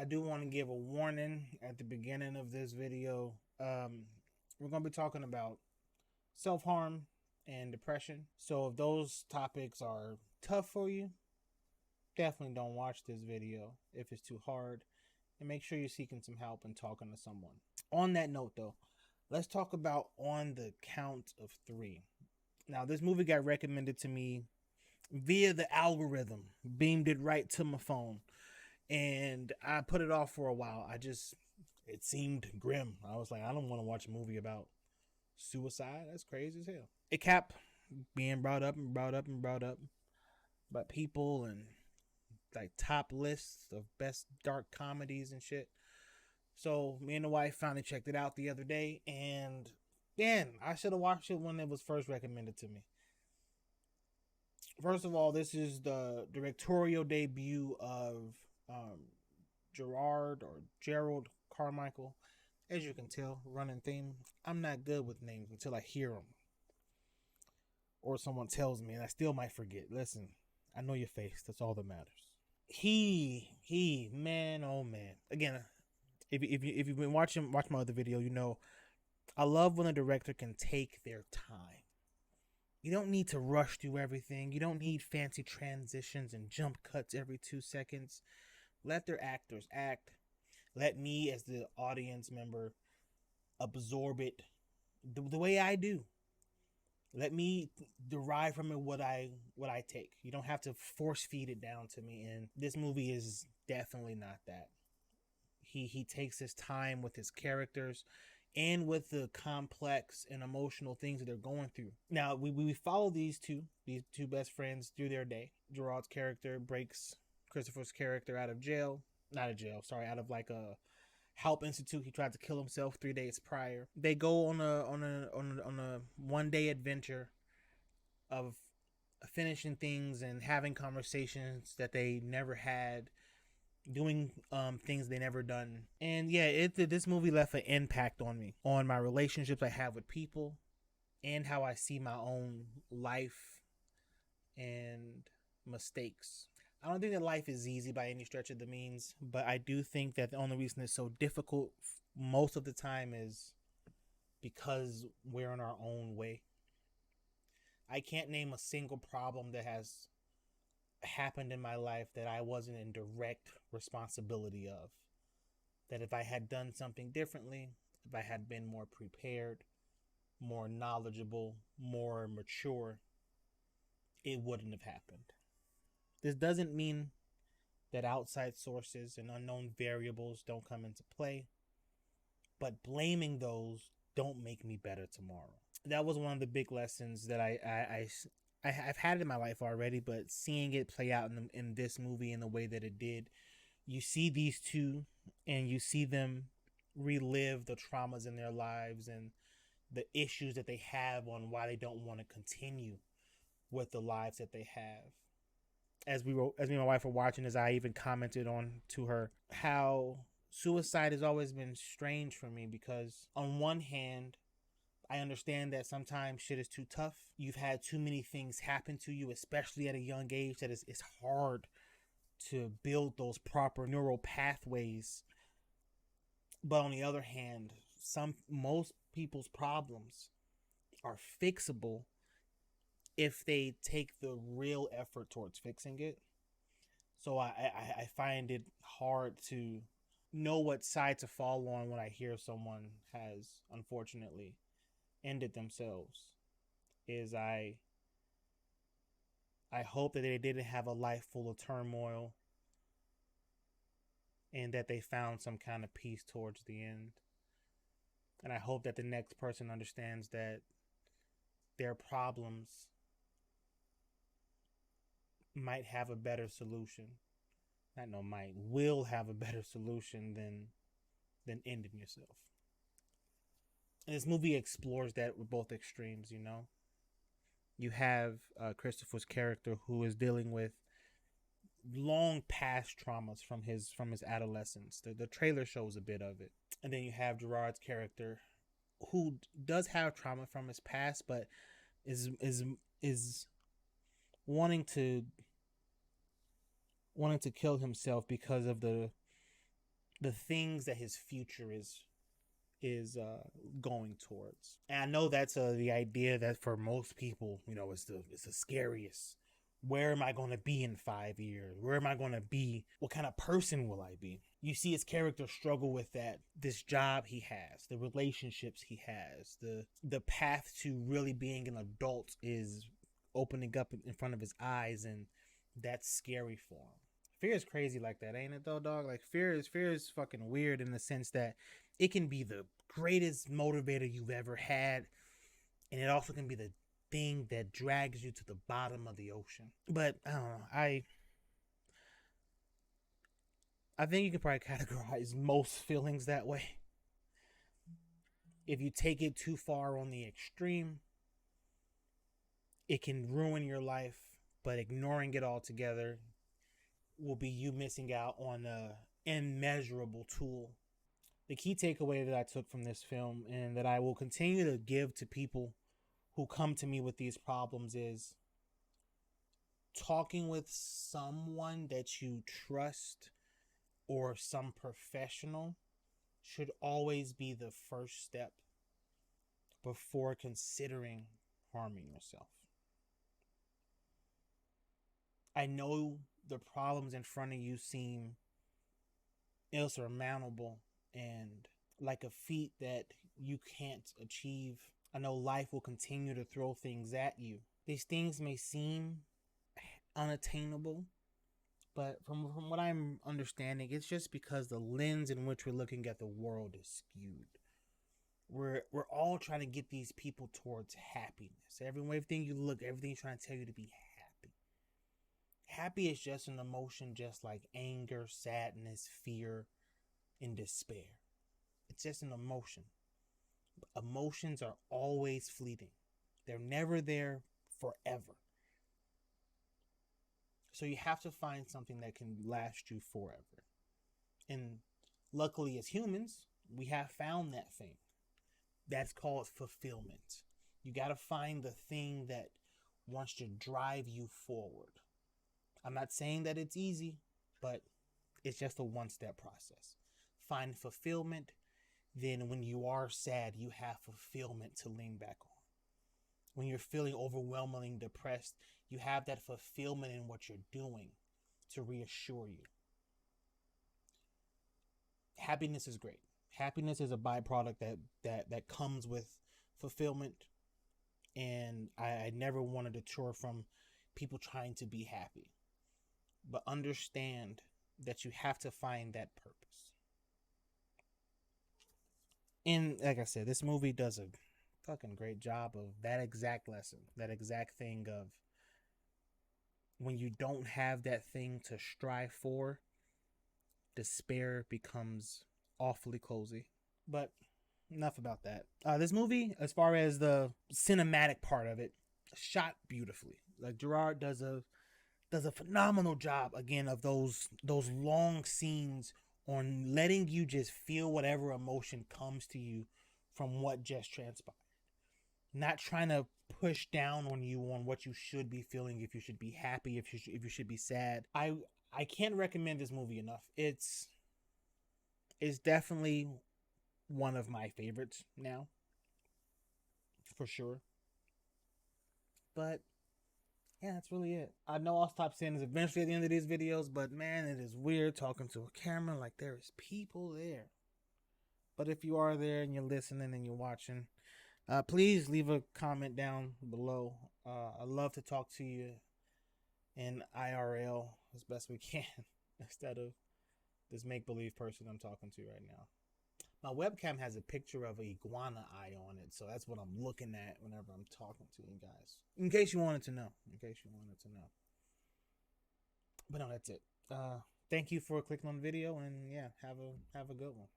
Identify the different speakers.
Speaker 1: I do want to give a warning at the beginning of this video. We're going to be talking about self-harm and depression. So if those topics are tough for you, definitely don't watch this video if it's too hard. And make sure you're seeking some help and talking to someone. On that note, though, let's talk about On the Count of Three. Now, this movie got recommended to me via the algorithm, beamed it right to my phone. And I put it off for a while. It seemed grim. I was like, I don't want to watch a movie about suicide. That's crazy as hell. It kept being brought up and brought up and brought up by people and like top lists of best dark comedies and shit. So me and the wife finally checked it out the other day, and man, I should have watched it when it was first recommended to me. First of all, this is the directorial debut of Gerald Carmichael. As you can tell, running theme, I'm not good with names until I hear them or someone tells me, and I still might forget. Listen, I know your face. That's all that matters. Man, oh man. Again, if you've been watch my other video, you know I love when a director can take their time. You don't need to rush through everything. You don't need fancy transitions and jump cuts every 2 seconds. Let their actors act. Let me, as the audience member, absorb it the way I do. Let me derive from it what I take. You don't have to force feed it down to me. And this movie is definitely not that. He takes his time with his characters and with the complex and emotional things that they're going through. Now we follow these two best friends through their day. Gerard's character breaks Christopher's character out of jail. Not a jail, sorry, out of like a help institute. He tried to kill himself 3 days prior. They go on a 1 day adventure of finishing things and having conversations that they never had, doing things they never done. And yeah, this movie left an impact on me, on my relationships I have with people, and how I see my own life and mistakes. I don't think that life is easy by any stretch of the means, but I do think that the only reason it's so difficult most of the time is because we're in our own way. I can't name a single problem that has happened in my life that I wasn't in direct responsibility of. That if I had done something differently, if I had been more prepared, more knowledgeable, more mature, it wouldn't have happened. This doesn't mean that outside sources and unknown variables don't come into play, but blaming those don't make me better tomorrow. That was one of the big lessons that I've had it in my life already, but seeing it play out in this movie in the way that it did, you see these two and you see them relive the traumas in their lives and the issues that they have on why they don't want to continue with the lives that they have. As me and my wife were watching this, I even commented on to her how suicide has always been strange for me, because on one hand, I understand that sometimes shit is too tough. You've had too many things happen to you, especially at a young age, that it's hard to build those proper neural pathways. But on the other hand, most people's problems are fixable if they take the real effort towards fixing it. So I find it hard to know what side to fall on when I hear someone has unfortunately ended themselves. Is I hope that they didn't have a life full of turmoil and that they found some kind of peace towards the end. And I hope that the next person understands that their problems might have a better solution. Not no might, will have a better solution than ending yourself. And this movie explores that with both extremes, you know. You have Christopher's character who is dealing with long past traumas from his adolescence. The trailer shows a bit of it. And then you have Gerard's character who does have trauma from his past, but is wanting to kill himself because of the the things that his future is going towards. And I know that's the idea that for most people, you know, it's the scariest. Where am I going to be in 5 years? Where am I going to be? What kind of person will I be? You see his character struggle with that. This job he has, the relationships he has, the path to really being an adult is opening up in front of his eyes, and that's scary for him. Fear is crazy like that, ain't it though, dog? Like fear is fucking weird in the sense that it can be the greatest motivator you've ever had, and it also can be the thing that drags you to the bottom of the ocean. But I don't know. I think you can probably categorize most feelings that way. If you take it too far on the extreme, it can ruin your life, but ignoring it altogether will be you missing out on a immeasurable tool. The key takeaway that I took from this film, and that I will continue to give to people who come to me with these problems, is talking with someone that you trust or some professional should always be the first step before considering harming yourself. I know the problems in front of you seem insurmountable and like a feat that you can't achieve. I know life will continue to throw things at you. These things may seem unattainable, but from what I'm understanding, it's just because the lens in which we're looking at the world is skewed. We're all trying to get these people towards happiness. Everything you look, everything's trying to tell you to be happy. Happy is just an emotion, just like anger, sadness, fear, and despair. It's just an emotion. Emotions are always fleeting. They're never there forever. So you have to find something that can last you forever. And luckily, as humans, we have found that thing. That's called fulfillment. You got to find the thing that wants to drive you forward. I'm not saying that it's easy, but it's just a one-step process. Find fulfillment. Then when you are sad, you have fulfillment to lean back on. When you're feeling overwhelmingly depressed, you have that fulfillment in what you're doing to reassure you. Happiness is great. Happiness is a byproduct that comes with fulfillment, and I never want to deter from people trying to be happy. But understand that you have to find that purpose. And like I said, this movie does a fucking great job of that exact lesson, that exact thing of when you don't have that thing to strive for, despair becomes awfully cozy. But enough about that. This movie, as far as the cinematic part of it, shot beautifully. Like Gerard does a phenomenal job again of those long scenes on letting you just feel whatever emotion comes to you from what just transpired. Not trying to push down on you on what you should be feeling, if you should be happy, if you should be sad. I can't recommend this movie enough. It's definitely one of my favorites now, for sure. But yeah, that's really it. I know I'll stop saying this eventually at the end of these videos, but man, it is weird talking to a camera like there is people there. But if you are there and you're listening and you're watching, please leave a comment down below. I love to talk to you in IRL as best we can instead of this make-believe person I'm talking to right now. My webcam has a picture of an iguana eye on it, so that's what I'm looking at whenever I'm talking to you guys. In case you wanted to know. But no, that's it. Thank you for clicking on the video, and yeah, have a good one.